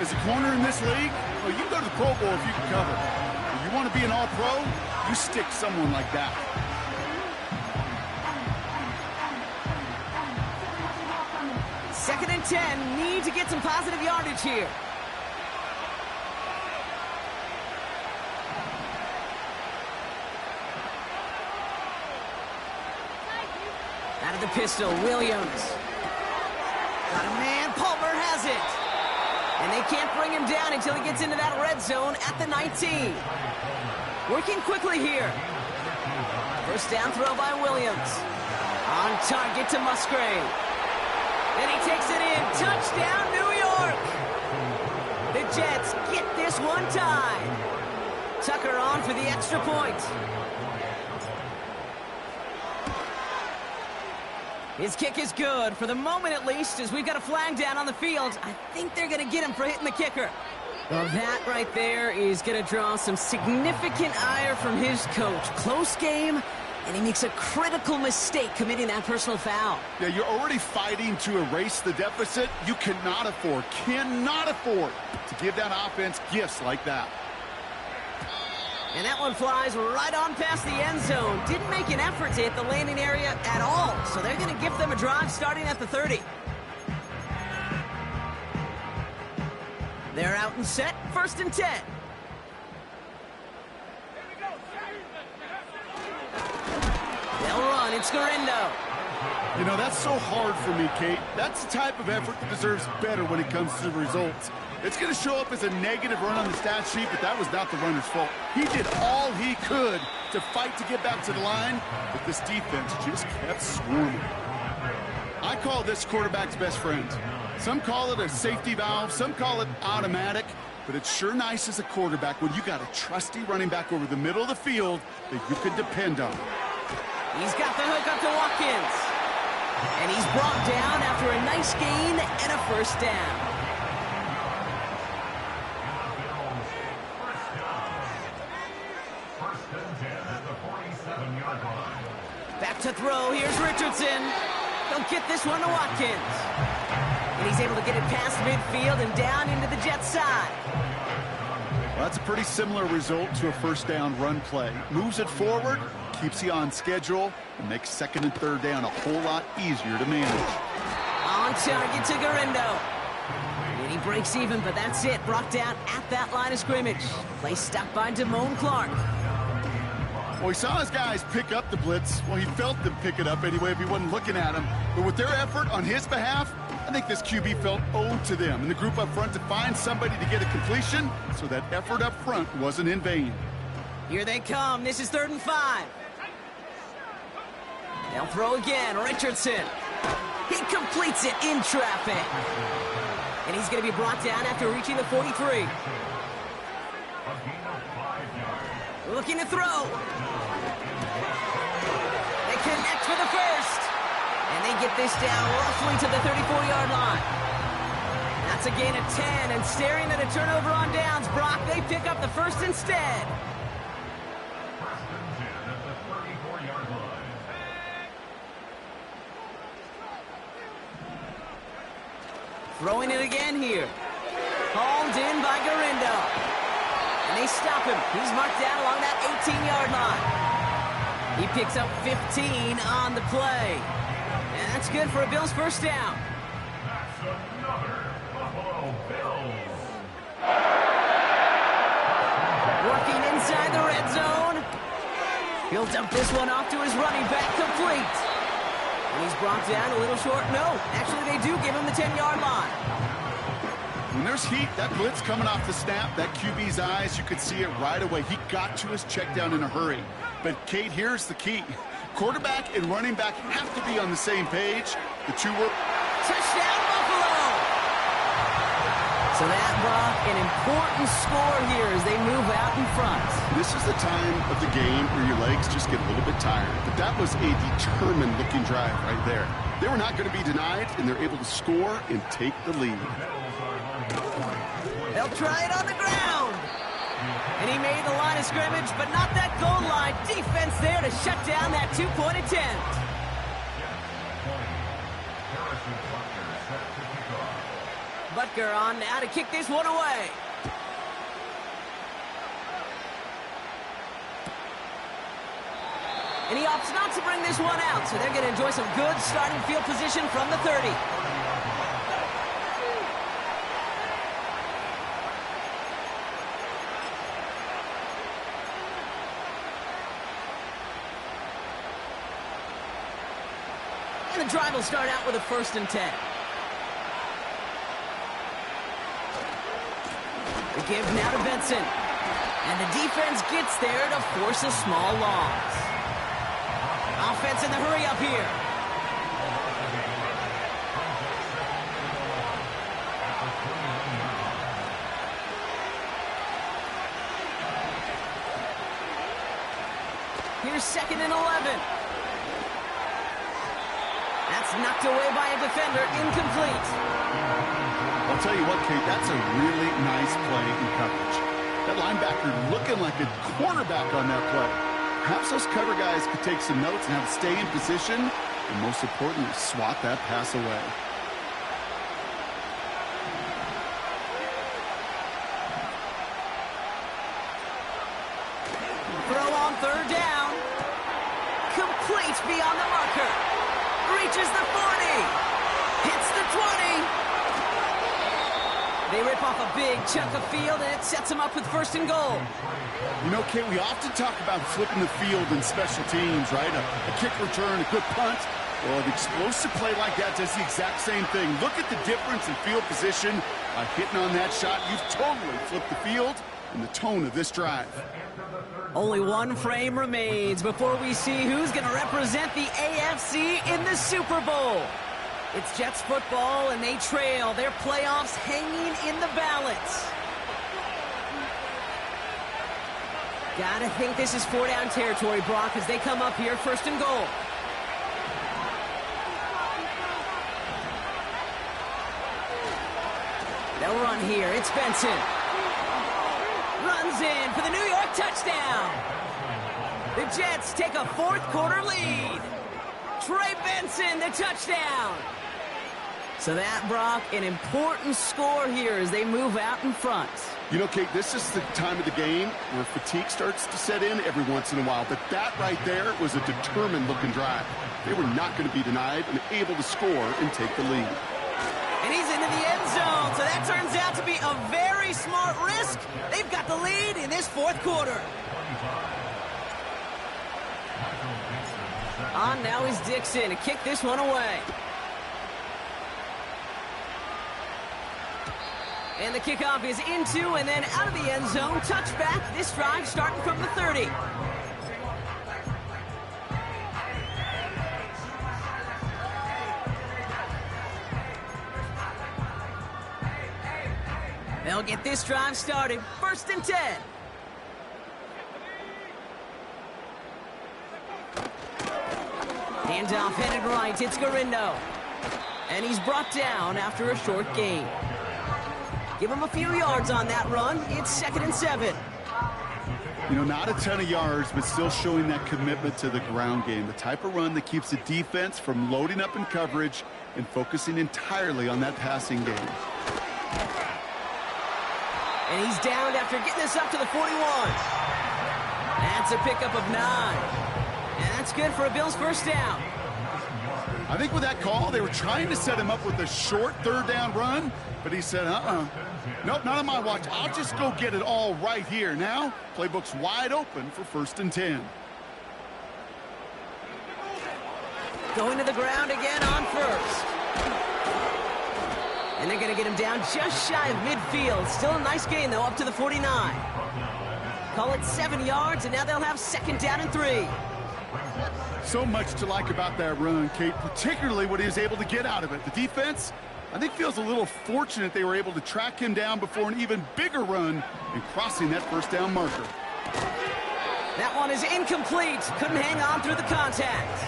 As a corner in this league, well, you can go to the Pro Bowl if you can cover. If you want to be an All-Pro, you stick someone like that. Second and 10, need to get some positive yardage here. Out of the pistol, Williams. Got a man, Palmer has it. And they can't bring him down until he gets into that red zone at the 19. Working quickly here. First down throw by Williams. On target to Musgrave. And he takes it in. Touchdown, New York. The Jets get this one tied. Tucker on for the extra point. His kick is good, for the moment at least, as we've got a flag down on the field. I think they're going to get him for hitting the kicker. Well, that right there is going to draw some significant ire from his coach. Close game, and he makes a critical mistake committing that personal foul. Yeah, you're already fighting to erase the deficit. You cannot afford to give that offense gifts like that. And that one flies right on past the end zone. Didn't make an effort to hit the landing area at all. So they're going to give them a drive starting at the 30. They're out and set. 1st and 10. They'll run. It's Garindo. You know, that's so hard for me, Kate. That's the type of effort that deserves better when it comes to the results. It's going to show up as a negative run on the stat sheet, but that was not the runner's fault. He did all he could to fight to get back to the line, but this defense just kept swarming. I call this quarterback's best friend. Some call it a safety valve, some call it automatic, but it's sure nice as a quarterback when you got a trusty running back over the middle of the field that you can depend on. He's got the hook up to Watkins. And he's brought down after a nice gain and a first down. First and 10 at the 47-yard line. Back to throw. Here's Richardson. They'll get this one to Watkins. And he's able to get it past midfield and down into the Jets side. Well, that's a pretty similar result to a first down run play. Moves it forward, keeps you on schedule, and makes second and third down a whole lot easier to manage. On target to Garindo. And he breaks even, but that's it. Brought down at that line of scrimmage. Play stopped by Damone Clark. Well, he saw his guys pick up the blitz. Well, he felt them pick it up anyway if he wasn't looking at him. But with their effort on his behalf, I think this QB felt owed to them and the group up front to find somebody to get a completion, so that effort up front wasn't in vain. Here they come. This is 3rd and 5. They'll throw again. Richardson. He completes it in traffic. And he's going to be brought down after reaching the 43. Looking to throw. They connect for the first. And they get this down roughly to the 34-yard line. That's a gain of 10, and staring at a turnover on downs. Brock, they pick up the first instead. First and 10 at the 34-yard line. Throwing it again here. Hauled in by Garindo. And they stop him. He's marked down along that 18-yard line. He picks up 15 on the play. And that's good for a Bills first down. That's another Buffalo Bills. Working inside the red zone. He'll dump this one off to his running back, complete. And he's brought down a little short. No, actually they do give him the 10-yard line. When there's heat, that blitz coming off the snap, that QB's eyes, you could see it right away. He got to his check down in a hurry. But, Kate, here's the key. Quarterback and running back have to be on the same page. The two work. Touchdown, Buffalo! So that brought an important score here as they move out in front. This is the time of the game where your legs just get a little bit tired. But that was a determined-looking drive right there. They were not going to be denied, and they're able to score and take the lead. They'll try it on the ground. And he made the line of scrimmage, but not that goal line. Defense there to shut down that two-point attempt. Butker on now to kick this one away. And he opts not to bring this one out, so they're going to enjoy some good starting field position from the 30. And the drive will start out with a 1st and 10. The give now to Benson. And the defense gets there to force a small loss. Offense in the hurry up here. Here's 2nd and 11. That's knocked away by a defender, incomplete. I'll tell you what, Kate, that's a really nice play in coverage. That linebacker looking like a quarterback on that play. Perhaps those cover guys could take some notes and how to stay in position, and most importantly, swat that pass away. Throw on 3rd down. Complete beyond the marker. Reaches the 40. Hits the 20. They rip off a big chunk of field, and it sets them up with 1st and goal. You know, Kate, we often talk about flipping the field in special teams, right? A kick return, a good punt. Well, an explosive play like that does the exact same thing. Look at the difference in field position. By hitting on that shot, you've totally flipped the field and the tone of this drive. Only one frame remains before we see who's going to represent the AFC in the Super Bowl. It's Jets football, and they trail. Their playoffs hanging in the balance. Gotta think this is 4-down territory, Brock, as they come up here 1st and goal. They'll run here. It's Benson. Runs in for the New York touchdown. The Jets take a 4th quarter lead. Trey Benson, the touchdown. So that, Brock, an important score here as they move out in front. You know, Kate, this is the time of the game where fatigue starts to set in every once in a while. But that right there was a determined-looking drive. They were not going to be denied and able to score and take the lead. And he's into the end zone, so that turns out to be a very smart risk. They've got the lead in this 4th quarter. On now is Dixon to kick this one away. And the kickoff is into and then out of the end zone. Touchback, this drive starting from the 30. They'll get this drive started. 1st and 10. Handoff headed right. It's Garindo. And he's brought down after a short gain. Give him a few yards on that run. It's 2nd and 7. You know, not a ton of yards, but still showing that commitment to the ground game. The type of run that keeps the defense from loading up in coverage and focusing entirely on that passing game. And he's downed after getting this up to the 41. That's a pickup of 9. And that's good for a Bills 1st down. I think with that call, they were trying to set him up with a short 3rd down run, but he said, nope, not on my watch. I'll just go get it all right here. Now, playbook's wide open for 1st and 10. Going to the ground again on 1st. And they're going to get him down just shy of midfield. Still a nice gain, though, up to the 49. Call it 7 yards, and now they'll have 2nd down and 3. So much to like about that run, Kate, particularly what he was able to get out of it. The defense, I think, feels a little fortunate they were able to track him down before an even bigger run and crossing that 1st down marker. That one is incomplete. Couldn't hang on through the contact.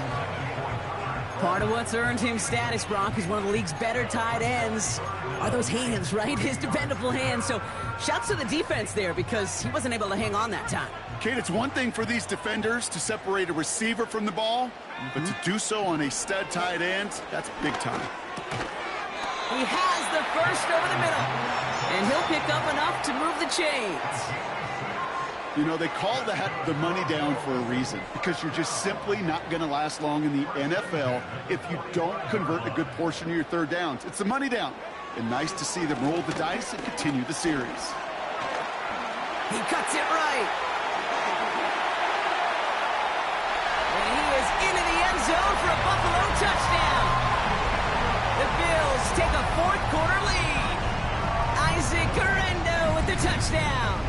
Part of what's earned him status, Brock, is one of the league's better tight ends. Are those hands, right? His dependable hands. So shouts to the defense there because he wasn't able to hang on that time. Kate, it's one thing for these defenders to separate a receiver from the ball, but to do so on a stud tight end, that's big time. He has the 1st over the middle, and he'll pick up enough to move the chains. You know, they call that the money down for a reason, because you're just simply not going to last long in the NFL if you don't convert a good portion of your 3rd downs. It's the money down, and nice to see them roll the dice and continue the series. He cuts it right. And he is into the end zone for a Buffalo touchdown. The Bills take a 4th quarter lead. Isaac Garindo with the touchdown.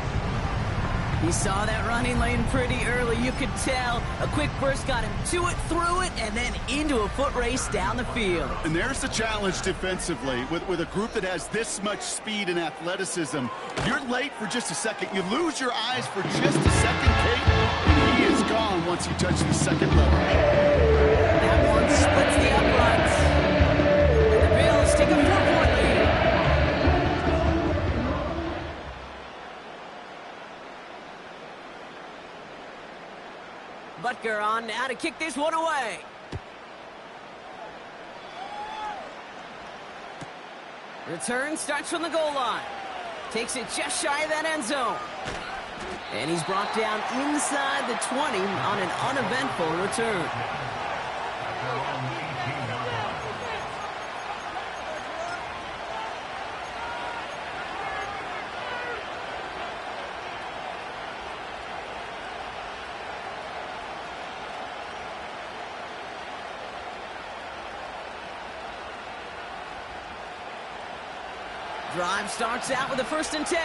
He saw that running lane pretty early. You could tell a quick burst got him to it, through it, and then into a foot race down the field. And there's the challenge defensively. With a group that has this much speed and athleticism, you're late for just a second. You lose your eyes for just a second, Kate, and he is gone once you touch the 2nd level. That one splits the uprights. And the Bills take a 4-point lead. Butker on now to kick this one away. Return starts from the goal line. Takes it just shy of that end zone. And he's brought down inside the 20 on an uneventful return. Drive starts out with a 1st and 10.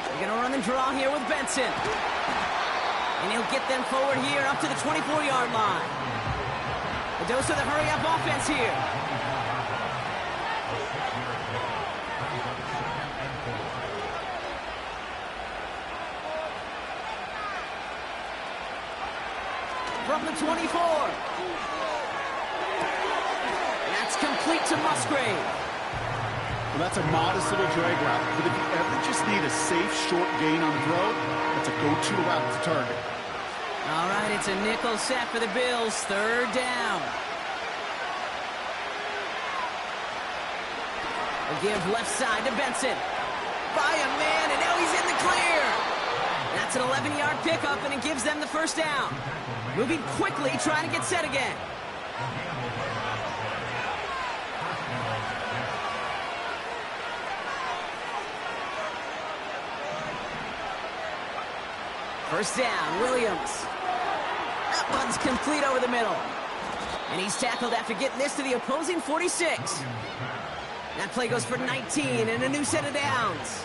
They're going to run the draw here with Benson. And he'll get them forward here up to the 24-yard line. A dose of the hurry-up offense here. From the 24. That's complete to Musgrave. Well, that's a modest little drag route, but if you ever just need a safe, short gain on the throw, that's a go-to route to target. All right, it's a nickel set for the Bills. 3rd down. They'll give left side to Benson. By a man, and now he's in the clear. That's an 11-yard pickup, and it gives them the 1st down. Moving quickly, trying to get set again. First down, Williams. That one's complete over the middle. And he's tackled after getting this to the opposing 46. That play goes for 19 and a new set of downs.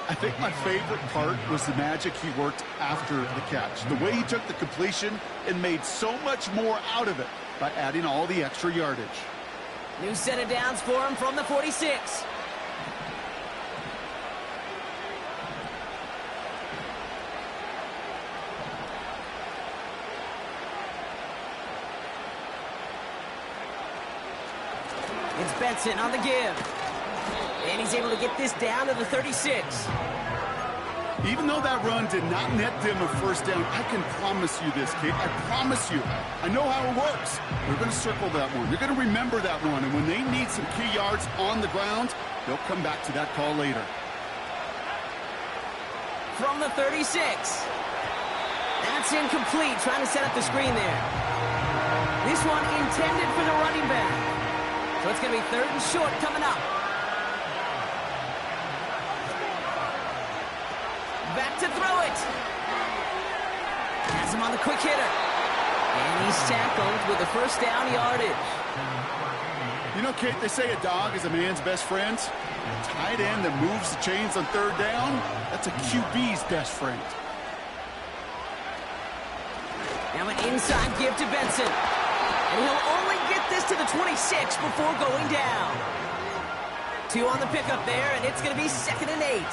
I think my favorite part was the magic he worked after the catch. The way he took the completion and made so much more out of it by adding all the extra yardage. New set of downs for him from the 46. It's Benson on the give. And he's able to get this down to the 36. Even though that run did not net them a 1st down, I can promise you this, Kate. I promise you. I know how it works. They're going to circle that one. They're going to remember that one. And when they need some key yards on the ground, they'll come back to that call later. From the 36. That's incomplete. Trying to set up the screen there. This one intended for the running back. So it's going to be 3rd and short coming up. Back to throw it. Has him on the quick hitter. And he's tackled with the 1st down yardage. You know, Kate, they say a dog is a man's best friend. A tight end that moves the chains on 3rd down, that's a QB's best friend. Now an inside give to Benson. And he'll only get this to the 26 before going down. 2 on the pickup there, and it's going to be 2nd and 8.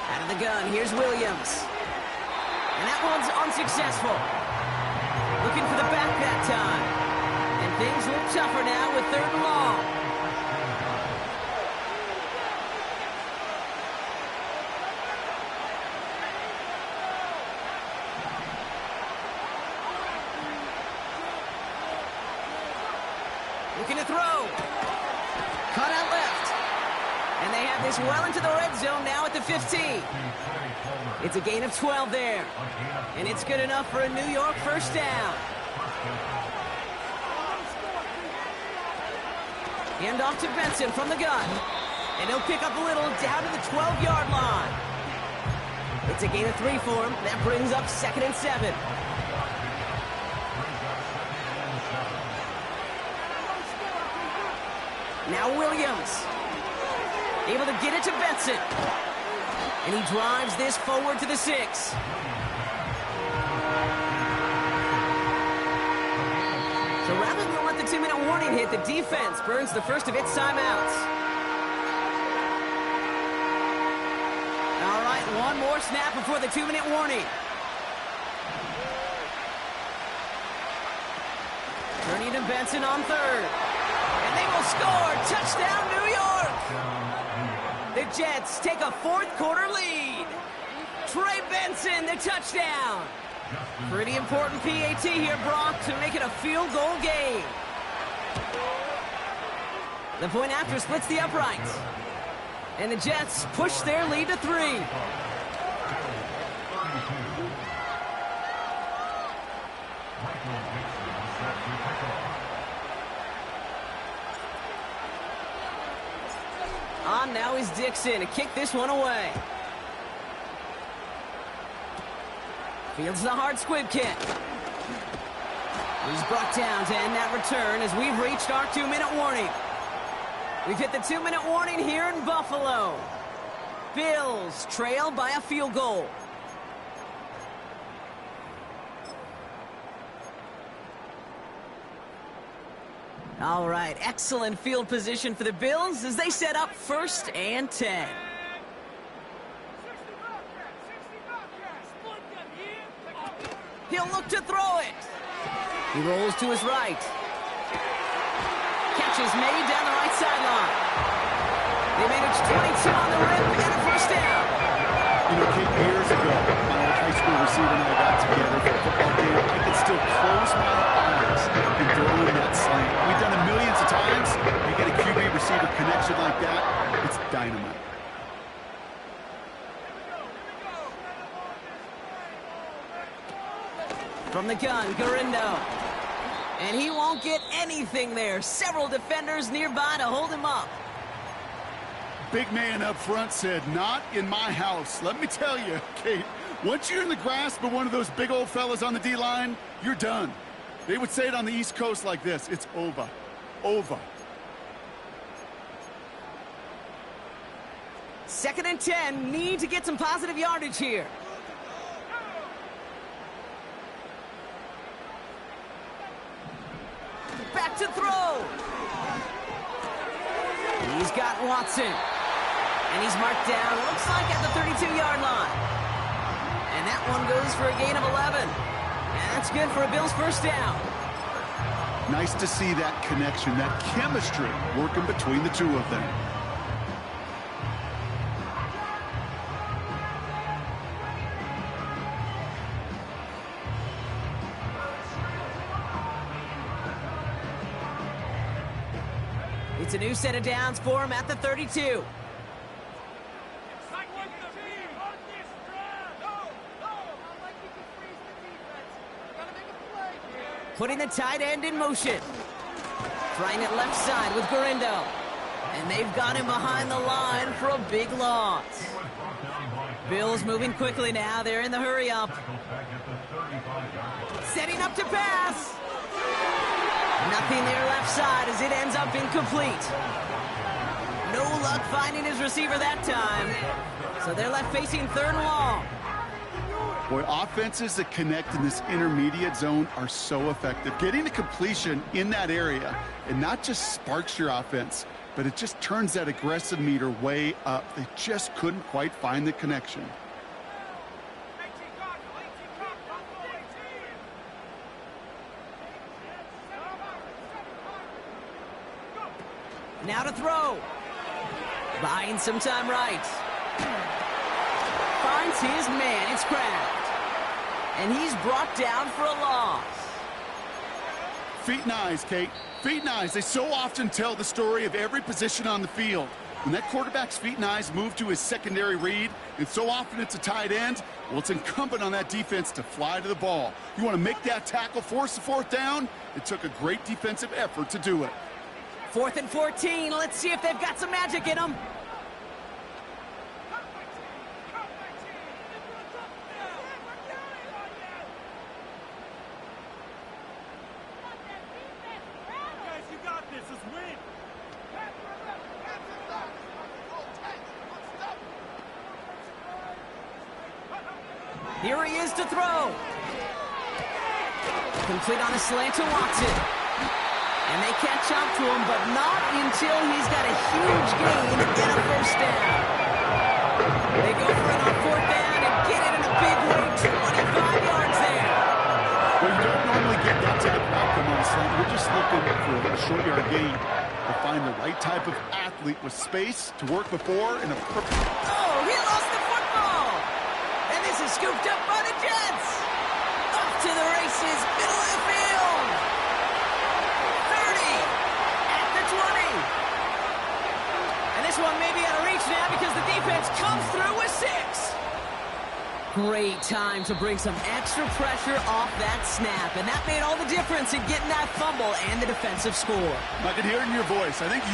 Out of the gun, here's Williams. And that one's unsuccessful. Looking for the back that time. And things look tougher now with 3rd and long. Looking to throw. Cut out left. And they have this well into the red zone now at the 15. It's a gain of 12 there. And it's good enough for a New York 1st down. Hand off to Benson from the gun. And he'll pick up a little down to the 12-yard line. It's a gain of 3 for him. That brings up 2nd and 7. Now Williams. Able to get it to Benson. And he drives this forward to the 6. So rather than let the 2-minute warning hit, the defense burns the first of its timeouts. All right, one more snap before the 2-minute warning. Turning to Benson on 3rd. And they will score. Touchdown, New York! The Jets take a 4th quarter lead. Trey Benson, the touchdown. Pretty important PAT here, Brock, to make it a field goal game. The point after splits the uprights. And the Jets push their lead to 3. Michael Dixon set to kick off. On now is Dixon to kick this one away. Fields the hard squib kick. He's brought down to end that return as we've reached our 2-minute warning. We've hit the 2-minute warning here in Buffalo. Bills trail by a field goal. All right, excellent field position for the Bills as they set up 1st and 10. He'll look to throw it. He rolls to his right. Catch is made down the right sideline. They managed 22 on the rim and a 1st down. You know, Kate, years ago, my old high school receiver and I got together for a football game. I could still close my eyes and throw in that slant. We've done it millions of times. You get a QB receiver connection like that, it's dynamite. From the gun, Garindo. And he won't get anything there. Several defenders nearby to hold him up. Big man up front said, "Not in my house." Let me tell you, Kate, once you're in the grasp of one of those big old fellas on the D-line, you're done. They would say it on the East Coast like this: it's over. Over. 2nd and 10, need to get some positive yardage here. Back to throw. He's got Watson. And he's marked down, looks like at the 32-yard line. And that one goes for a gain of 11. And that's good for a Bills 1st down. Nice to see that connection, that chemistry working between the two of them. It's a new set of downs for him at the 32. Putting the tight end in motion. Trying it left side with Garindo. And they've got him behind the line for a big loss. Bills moving quickly now. They're in the hurry up. Setting up to pass. Nothing there left side as it ends up incomplete. No luck finding his receiver that time. So they're left facing 3rd and long. Boy, offenses that connect in this intermediate zone are so effective. Getting to completion in that area, it not just sparks your offense, but it just turns that aggressive meter way up. They just couldn't quite find the connection. Now to throw. Buying some time right. Finds his man. It's Kraft. And he's brought down for a loss. Feet and eyes, Kate. Feet and eyes. They so often tell the story of every position on the field. When that quarterback's feet and eyes move to his secondary read, and so often it's a tight end, well, it's incumbent on that defense to fly to the ball. You want to make that tackle, force the 4th down? It took a great defensive effort to do it. 4th and 14. Let's see if they've got some magic in them. Here he is to throw. Complete on a slant to Watson. And they catch up to him, but not until he's got a huge gain and a 1st down. They go for it on 4th down and get it in a big way, 25 yards there. Well, you don't normally get that type of outcome on a slant. We're just looking for a short yard gain to find the right type of athlete with space to work before in a perfect... Oh, he lost the football. And this is scooped up by the Jets. Off to the races, middle of the field. 30 at the 20. And this one may be out of reach now because the defense comes through with 6. Great time to bring some extra pressure off that snap, and that made all the difference in getting that fumble and the defensive score. I can hear it in your voice. I think you